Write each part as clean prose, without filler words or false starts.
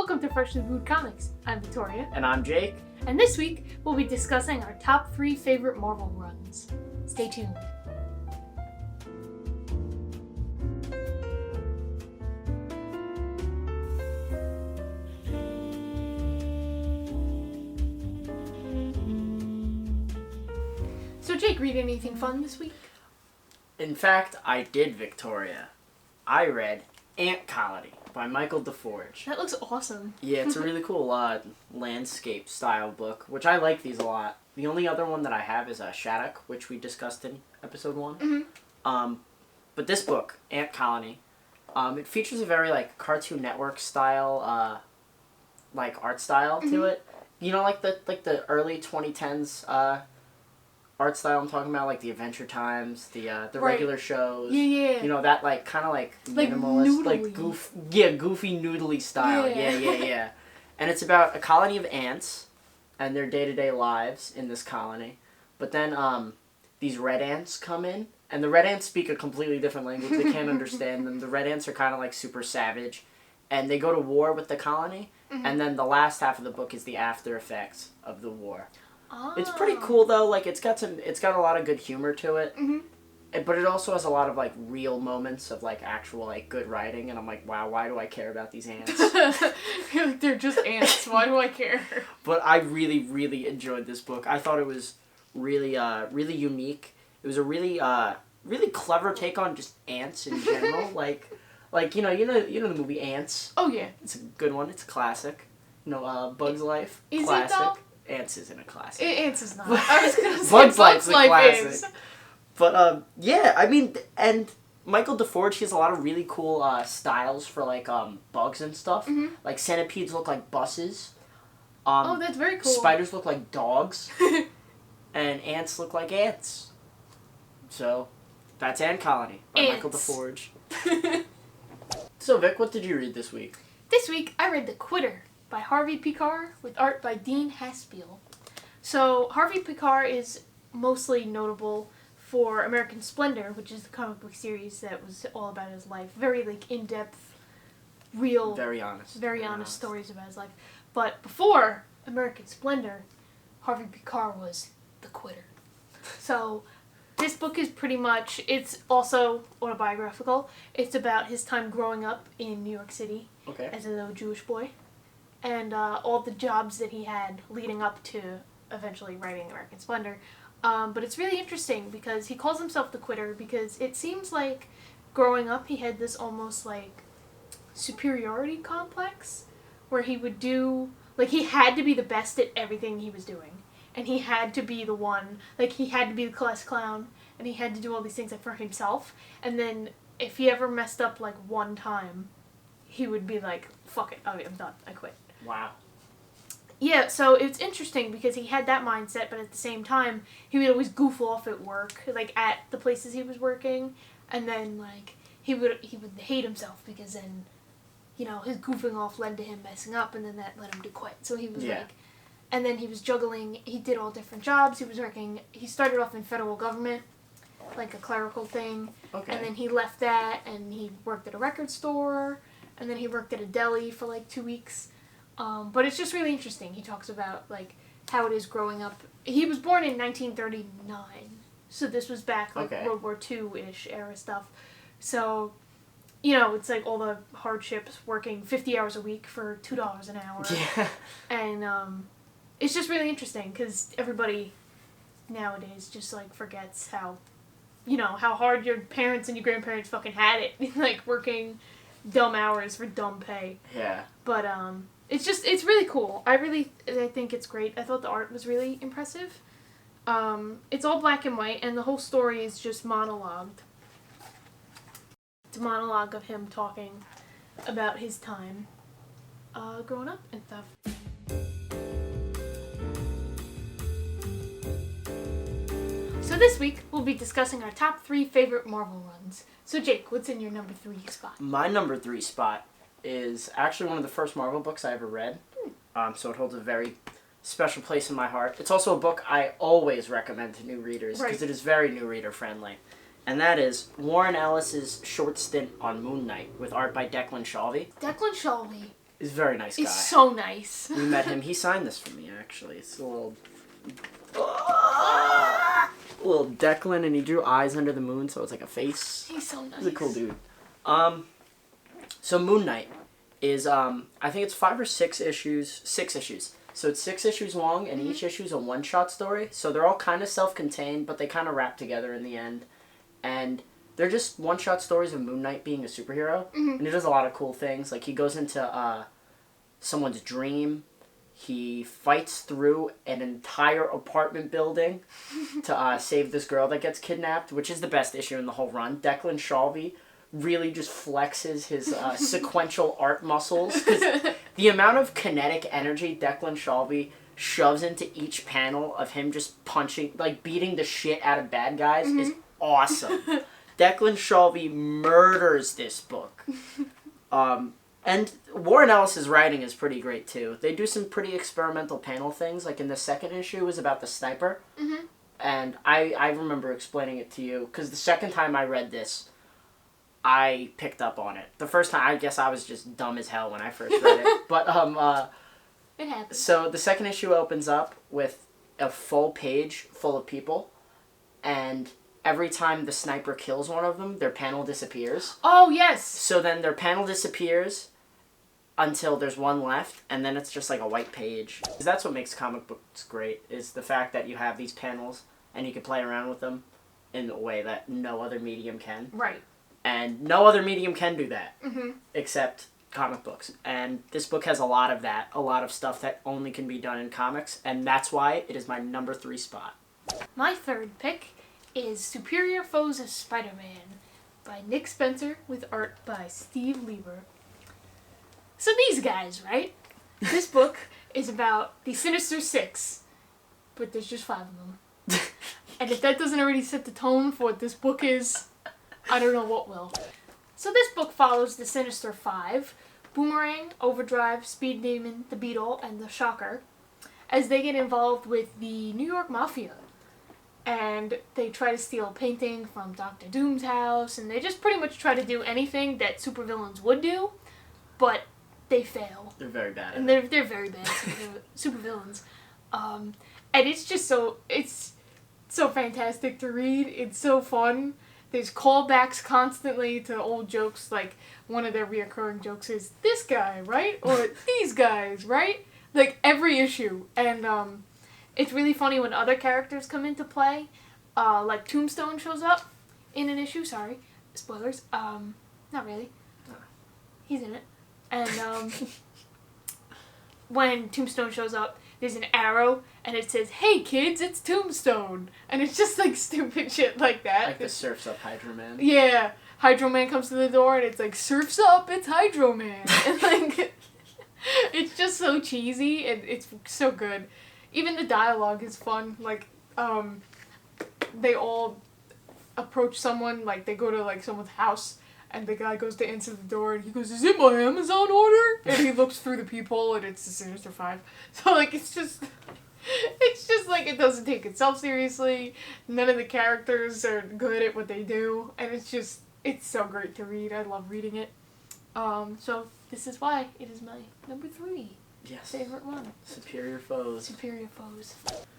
Welcome to Freshly Brewed Comics. I'm Victoria. And I'm Jake. And this week, we'll be discussing our top 3 favorite Marvel runs. Stay tuned. So Jake, read anything fun this week? In fact, I did, Victoria. I read Ant Colony by Michael DeForge. That looks awesome. Yeah, it's a really cool landscape style book, which I like these a lot. The only other one that I have is Shattuck, which we discussed in episode 1. Mm-hmm. But this book, Ant Colony, it features a very Cartoon Network style, art style to it. You know, like the early 2010s art style I'm talking about, like the Adventure Times, the right. Regular shows. Yeah. You know, that kind of minimalist, noodly. goofy noodly style. Yeah. Yeah. And it's about a colony of ants and their day-to-day lives in this colony. But then these red ants come in, and the red ants speak a completely different language. They can't understand them. The red ants are kind of super savage, and they go to war with the colony. And then the last half of the book is the after effects of the war. Oh. It's pretty cool though. It's got a lot of good humor to it. But it also has a lot of real moments of actual good writing, and I'm like, wow, why do I care about these ants? You're like, they're just ants. Why do I care? But I really, really enjoyed this book. I thought it was really, really unique. It was a really, really clever take on just ants in general. you know the movie Ants. Oh yeah, it's a good one. It's a classic. Bugs Life. Is classic. it though? Ants isn't a classic. Ants is not. I was gonna say Bugs Bugs Life's a classic. Is. But yeah, I mean, and Michael DeForge, he has a lot of really cool styles for bugs and stuff. Like centipedes look like buses. Oh, that's very cool. Spiders look like dogs, and ants look like ants. So, that's Ant Colony by Michael DeForge. So Vic, what did you read this week? This week I read The Quitter by Harvey Pekar with art by Dean Haspiel. So Harvey Pekar is mostly notable for American Splendor, which is the comic book series that was all about his life. Very in-depth, real, very honest stories about his life. But before American Splendor, Harvey Pekar was The Quitter. So this book is it's also autobiographical. It's about his time growing up in New York City as a little Jewish boy, and all the jobs that he had leading up to eventually writing American Splendor. But it's really interesting because he calls himself the Quitter because it seems like growing up he had this almost superiority complex where he would do, he had to be the best at everything he was doing. And he had to be the one, he had to be the class clown, and he had to do all these things for himself. And then if he ever messed up one time, he would be like, fuck it, okay, I'm done, I quit. Wow. Yeah, so it's interesting because he had that mindset, but at the same time, he would always goof off at work, at the places he was working, and then, he would hate himself because then, his goofing off led to him messing up, and then that led him to quit. So he was and then he was juggling, he did all different jobs, he started off in federal government, a clerical thing, and then he left that, and he worked at a record store, and then he worked at a deli for 2 weeks. But it's just really interesting. He talks about, how it is growing up. He was born in 1939, so this was back, World War II-ish era stuff. So, it's all the hardships, working 50 hours a week for $2 an hour. Yeah. And, it's just really interesting, because everybody nowadays just, forgets how, how hard your parents and your grandparents fucking had it, working dumb hours for dumb pay. Yeah. But, it's really cool. I think it's great. I thought the art was really impressive. It's all black and white, and the whole story is just monologued. It's a monologue of him talking about his time growing up and stuff. So this week, we'll be discussing our top 3 favorite Marvel runs. So Jake, what's in your number 3 spot? My number 3 spot is actually one of the first Marvel books I ever read. So it holds a very special place in my heart. It's also a book I always recommend to new readers because it is very new reader friendly. And that is Warren Ellis's short stint on Moon Knight with art by Declan Shalvey. Declan Shalvey He's a very nice guy. He's so nice. We met him. He signed this for me, actually. It's a little Declan, and he drew eyes under the moon, so it's like a face. He's so nice. He's a cool dude. So Moon Knight is, I think it's 5 or 6 issues. 6 issues. So it's 6 issues long, and each issue is a one-shot story. So they're all kind of self-contained, but they kind of wrap together in the end. And they're just one-shot stories of Moon Knight being a superhero. And he does a lot of cool things. Like, he goes into someone's dream. He fights through an entire apartment building to save this girl that gets kidnapped, which is the best issue in the whole run. Declan Shalvey really just flexes his sequential art muscles. 'Cause the amount of kinetic energy Declan Shalvey shoves into each panel of him just punching, like beating the shit out of bad guys is awesome. Declan Shalvey murders this book. And Warren Ellis' writing is pretty great too. They do some pretty experimental panel things. Like in the second issue was about the sniper. And I remember explaining it to you because the second time I read this, I picked up on it. The first time, I guess I was just dumb as hell when I first read it. But it happens. So the second issue opens up with a full page full of people, and every time the sniper kills one of them, their panel disappears. Oh, yes! So then their panel disappears until there's one left, and then it's just like a white page. That's what makes comic books great, is the fact that you have these panels, and you can play around with them in a way that no other medium can. Right. And no other medium can do that, except comic books. And this book has a lot of that, a lot of stuff that only can be done in comics, and that's why it is my number 3 spot. My third pick is Superior Foes of Spider-Man by Nick Spencer with art by Steve Lieber. So these guys, right? This book is about the Sinister Six, but there's just 5 of them. And if that doesn't already set the tone for what this book is, I don't know what will. So this book follows the Sinister Five, Boomerang, Overdrive, Speed Demon, the Beetle, and the Shocker, as they get involved with the New York Mafia. And they try to steal a painting from Dr. Doom's house, and they just pretty much try to do anything that supervillains would do, but they fail. They're very bad at and it. they're very bad supervillains. And it's just so fantastic to read. It's so fun. There's callbacks constantly to old jokes, like one of their reoccurring jokes is, this guy, right? Or these guys, right? Like every issue. And it's really funny when other characters come into play. Like Tombstone shows up in an issue, sorry. Spoilers. Not really. He's in it. And when Tombstone shows up, there's an arrow, and it says, hey kids, it's Tombstone. And it's just like stupid shit like that. Like the Surf's Up Hydro Man. Yeah. Hydro Man comes to the door, and it's like, Surf's up, it's Hydro Man. And like, it's just so cheesy, and it's so good. Even the dialogue is fun. Like, they all approach someone, like they go to like someone's house, and the guy goes to answer the door, and he goes, is it my Amazon order? And he looks through the peephole, and it's the Sinister Five. So, like, it's just like, it doesn't take itself seriously. None of the characters are good at what they do. And it's so great to read. I love reading it. So, this is why it is my number 3 favorite one. Superior Foes. Superior Foes.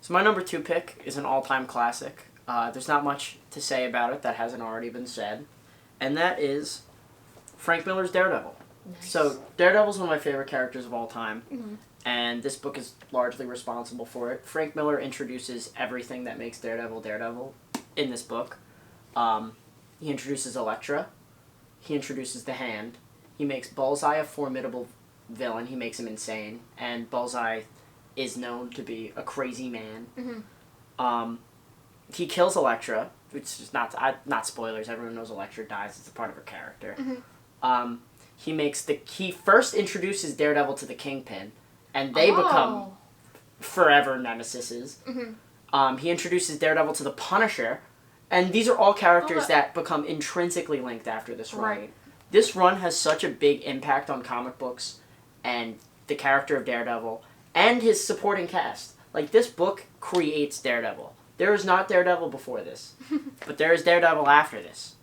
So my number 2 pick is an all-time classic. There's not much to say about it that hasn't already been said. And that is Frank Miller's Daredevil. Nice. So Daredevil's one of my favorite characters of all time. And this book is largely responsible for it. Frank Miller introduces everything that makes Daredevil Daredevil in this book. He introduces Elektra. He introduces the Hand. He makes Bullseye a formidable villain. He makes him insane. And Bullseye is known to be a crazy man. He kills Elektra, which is not spoilers. Everyone knows Elektra dies. It's a part of her character. He first introduces Daredevil to the Kingpin, and they become forever nemesises. He introduces Daredevil to the Punisher, and these are all characters that become intrinsically linked after this run. Right. This run has such a big impact on comic books and the character of Daredevil and his supporting cast. Like, this book creates Daredevil. There is not Daredevil before this, but there is Daredevil after this.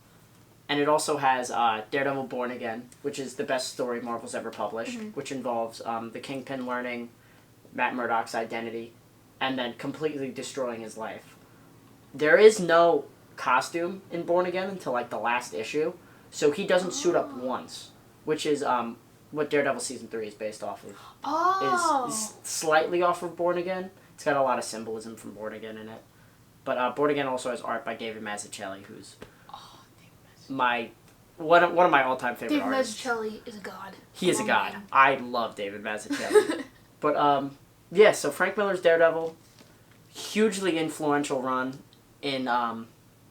And it also has Daredevil Born Again, which is the best story Marvel's ever published, which involves the Kingpin learning Matt Murdock's identity and then completely destroying his life. There is no costume in Born Again until like the last issue, so he doesn't suit up once, which is what Daredevil Season 3 is based off of. Is slightly off of Born Again. It's got a lot of symbolism from Born Again in it. But Born Again also has art by David Mazzucchelli, who's one of my all-time favorite artists. David Mazzucchelli is a god. He is a god. I love David Mazzucchelli. But yeah, so Frank Miller's Daredevil, hugely influential run in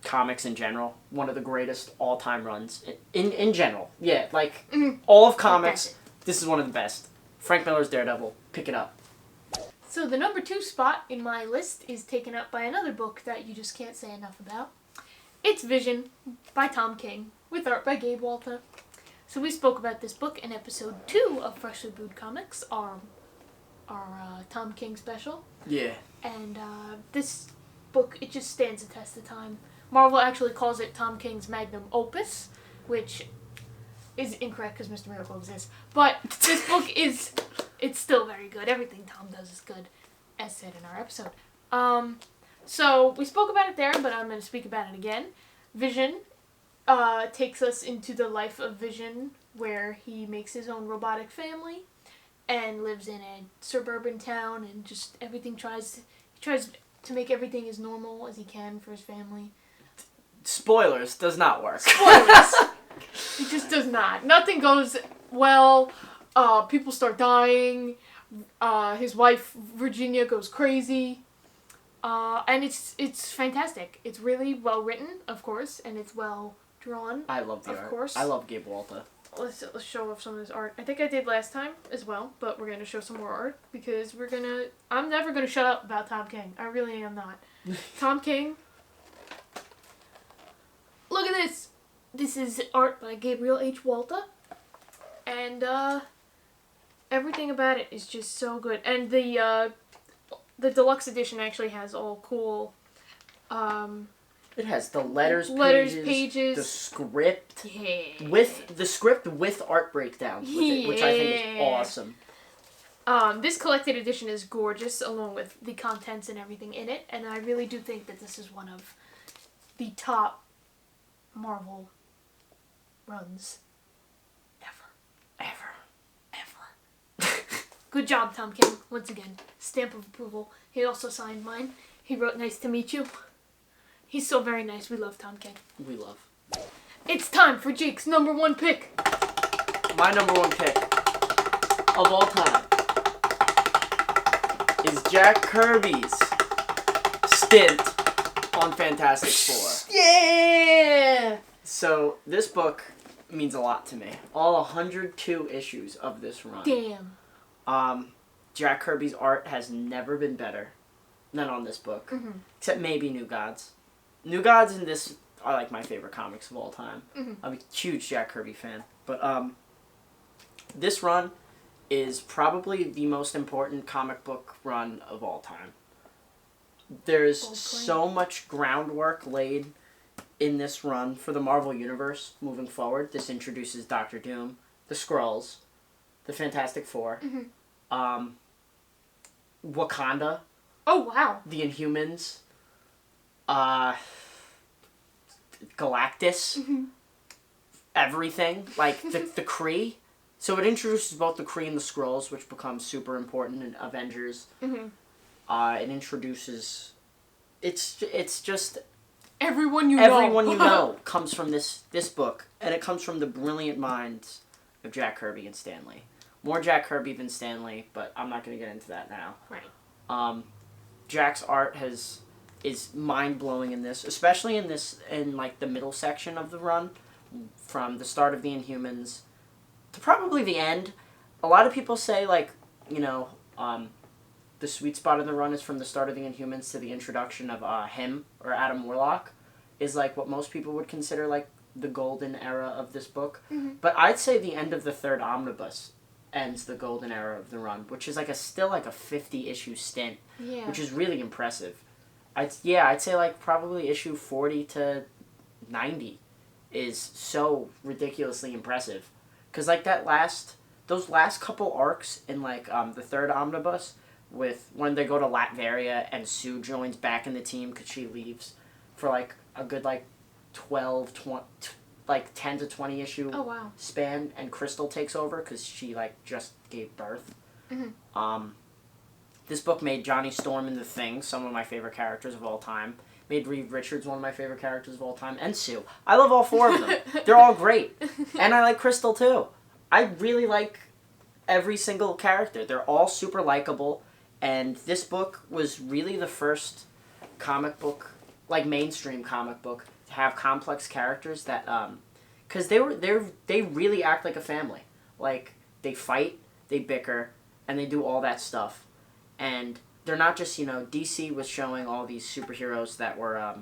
comics in general. One of the greatest all-time runs in general. Yeah, like all of comics, this is one of the best. Frank Miller's Daredevil, pick it up. So the number 2 spot in my list is taken up by another book that you just can't say enough about. It's Vision by Tom King, with art by Gabe Walta. So we spoke about this book in episode 2 of Freshly Brewed Comics, our Tom King special. Yeah. And this book, it just stands the test of time. Marvel actually calls it Tom King's magnum opus, which is incorrect because Mr. Miracle exists. But this book it's still very good. Everything Tom does is good, as said in our episode. So we spoke about it there, but I'm going to speak about it again. Vision takes us into the life of Vision, where he makes his own robotic family and lives in a suburban town, and just everything tries to make everything as normal as he can for his family. Spoilers, does not work. Spoilers! It just does not. Nothing goes well. People start dying. His wife, Virginia, goes crazy. And it's fantastic. It's really well written, of course, and it's well drawn. I love the art. Of course. I love Gabe Walta. Let's show off some of his art. I think I did last time as well, but we're gonna show some more art because I'm never gonna shut up about Tom King. I really am not. Tom King. Look at this. This is art by Gabriel H Walta, and everything about it is just so good. And the deluxe edition actually has all cool. It has the letters pages, the script, with the script with art breakdowns, which I think is awesome. This collected edition is gorgeous, along with the contents and everything in it, and I really do think that this is one of the top Marvel runs ever. Good job, Tom King. Once again, stamp of approval. He also signed mine. He wrote, "Nice to meet you." He's so very nice. We love Tom King. We love. It's time for Jake's number 1 pick. My number 1 pick of all time is Jack Kirby's stint on Fantastic Four. Yeah! So, this book means a lot to me. All 102 issues of this run. Damn. Jack Kirby's art has never been better than on this book. Except maybe New Gods. New Gods and this are like my favorite comics of all time. I'm a huge Jack Kirby fan. But this run is probably the most important comic book run of all time. There's so much groundwork laid in this run for the Marvel Universe moving forward. This introduces Doctor Doom, the Skrulls, the Fantastic Four, Wakanda. Oh, wow. The Inhumans, Galactus, everything. Like, the Kree. So it introduces both the Kree and the Skrulls, which become super important in Avengers. It introduces... It's just... Everyone you know comes from this book. And it comes from the brilliant minds of Jack Kirby and Stan Lee. More Jack Kirby than Stan Lee, but I'm not going to get into that now. Right. Jack's art is mind-blowing in this, especially in like the middle section of the run, from the start of the Inhumans to probably the end. A lot of people say, like, the sweet spot of the run is from the start of the Inhumans to the introduction of him, or Adam Warlock, is like what most people would consider like the golden era of this book. But I'd say the end of the third omnibus ends the golden era of the run, which is still like a 50-issue stint, which is really impressive. I'd say like probably issue 40 to 90 is so ridiculously impressive. Because, like, those last couple arcs in, like, the third omnibus, with when they go to Latveria and Sue joins back in the team because she leaves for, like, a good, like, 10 to 20 issue span, and Crystal takes over because she, like, just gave birth. Mm-hmm. This book made Johnny Storm and the Thing some of my favorite characters of all time. Made Reed Richards one of my favorite characters of all time. And Sue. I love all four of them. They're all great. And I like Crystal, too. I really like every single character. They're all super likable. And this book was really the first comic book, like mainstream comic book, to have complex characters that, because they really act like a family. Like, they fight, they bicker, and they do all that stuff. And they're not just, DC was showing all these superheroes that were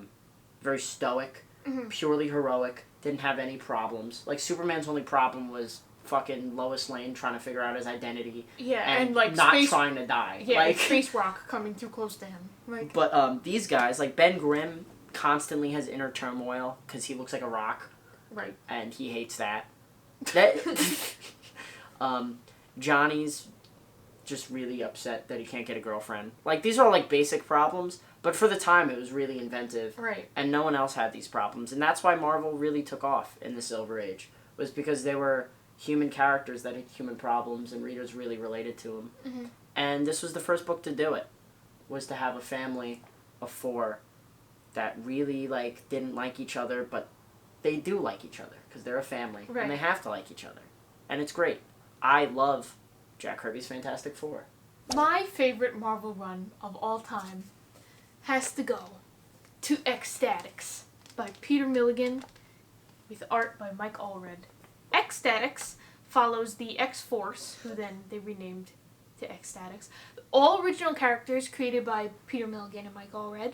very stoic, purely heroic, didn't have any problems. Like, Superman's only problem was fucking Lois Lane trying to figure out his identity. Yeah, and like not trying to die. Yeah, like space rock coming too close to him. Like, but these guys, like Ben Grimm, constantly has inner turmoil because he looks like a rock. Right. And he hates that. That Johnny's just really upset that he can't get a girlfriend. Like, these are all, like, basic problems, but for the time it was really inventive. Right. And no one else had these problems. And that's why Marvel really took off in the Silver Age, was because they were human characters that had human problems and readers really related to them. Mm-hmm. And this was the first book to do it, was to have a family of 4 that really, like, didn't like each other, but they do like each other because they're a family. Right. And they have to like each other. And it's great. I love Jack Kirby's Fantastic Four. My favorite Marvel run of all time has to go to X-STATIX by Peter Milligan with art by Mike Allred. X-STATIX follows the X-Force, who then they renamed to X-STATIX. All original characters created by Peter Milligan and Mike Allred.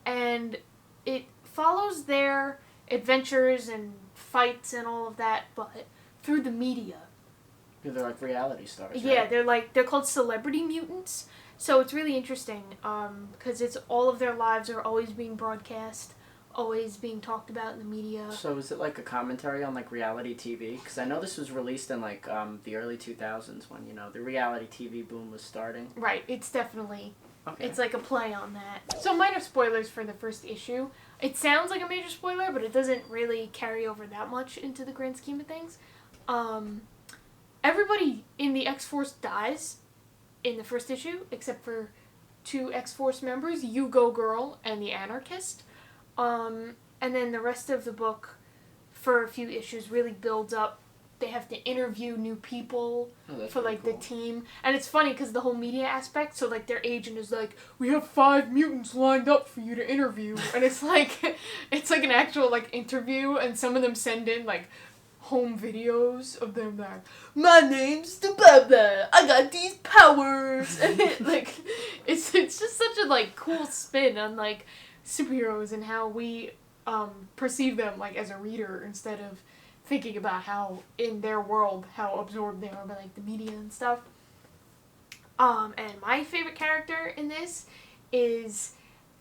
And it follows their adventures and fights and all of that, but through the media. Yeah, they're like reality stars. Yeah, right? they're called celebrity mutants. So it's really interesting because it's all of their lives are always being broadcast, always being talked about in the media. So is it like a commentary on like reality TV? Because I know this was released in like the early 2000s when the reality TV boom was starting. Right, it's definitely. Okay. It's like a play on that. So minor spoilers for the first issue. It sounds like a major spoiler, but it doesn't really carry over that much into the grand scheme of things. Everybody in the X-Force dies in the first issue, except for 2 X-Force members, You-Go Girl and the Anarchist. And then the rest of the book, for a few issues, really builds up. They have to interview new people for, like, cool. The team. And it's funny because the whole media aspect, so, like, their agent is like, we have 5 mutants lined up for you to interview. And it's like an actual, like, interview, and some of them send in, like, home videos of them like, my name's the blah blah, I got these powers. And it's just such a, like, cool spin on, like, superheroes and how we perceive them, like, as a reader instead of thinking about how in their world how absorbed they are by, like, the media and stuff. And my favorite character in this is,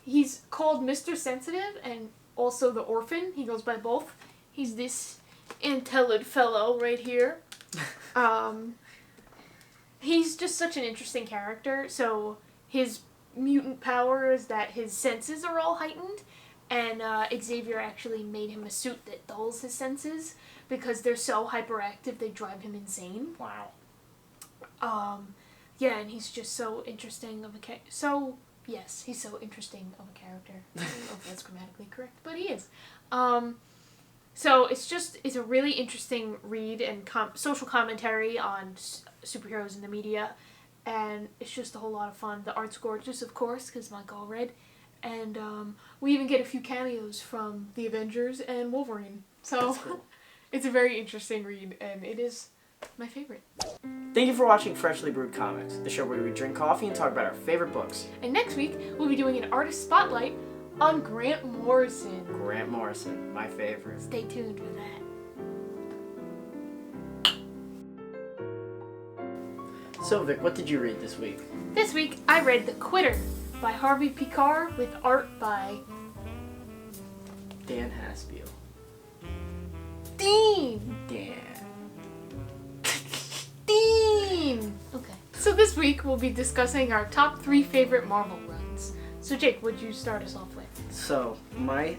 he's called Mr. Sensitive and also the Orphan. He goes by both. He's this intelligent fellow right here. He's just such an interesting character. So his mutant power is that his senses are all heightened, and Xavier actually made him a suit that dulls his senses because they're so hyperactive they drive him insane. Wow. Yeah, and he's just so interesting of a he's so interesting of a character. I don't know if that's grammatically correct, but he is. So it's a really interesting read and social commentary on superheroes in the media, and it's just a whole lot of fun. The art's gorgeous, of course, because Mike Allred, and we even get a few cameos from the Avengers and Wolverine. So cool. It's a very interesting read, and it is my favorite. Thank you for watching Freshly Brewed Comics, the show where we drink coffee and talk about our favorite books. And next week, we'll be doing an artist spotlight on Grant Morrison. Grant Morrison, my favorite. Stay tuned for that. So, Vic, what did you read this week? This week, I read The Quitter by Harvey Pekar with art by Dan Haspiel. Dean! Damn. Dean! Okay. So this week we'll be discussing our top 3 favorite Marvel runs. So Jake, would you start us off with? So, my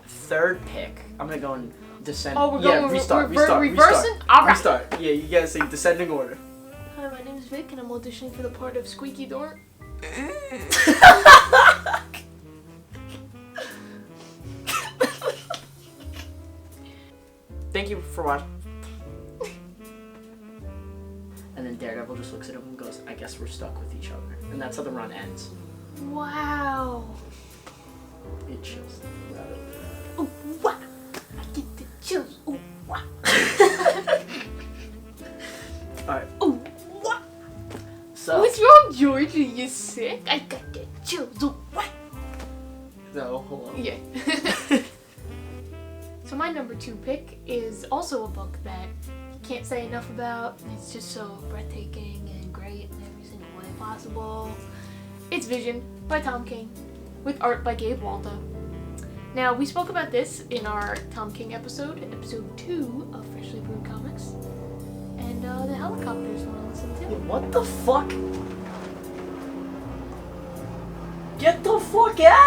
third pick, I'm gonna go in descend. Oh, we're going restart. reversing? Alright. Restart. Yeah, you gotta say descending order. Hi, my name is Vic and I'm auditioning for the part of Squeaky Door. Thank you for watching. And then Daredevil just looks at him and goes, I guess we're stuck with each other. And that's how the run ends. Wow. It chills. Oh, wow. I get the chills. Oh, wow. Alright. Oh, wow. So. What's wrong, George? Are you sick? I got the chills. Oh, wow. No, hold on. Yeah. So my number 2 pick is also a book that you can't say enough about. It's just so breathtaking and great in every single way possible. It's Vision by Tom King with art by Gabe Walta. Now, we spoke about this in our Tom King episode 2 of Freshly Brewed Comics. And the helicopters want to listen too. What the fuck? Get the fuck out!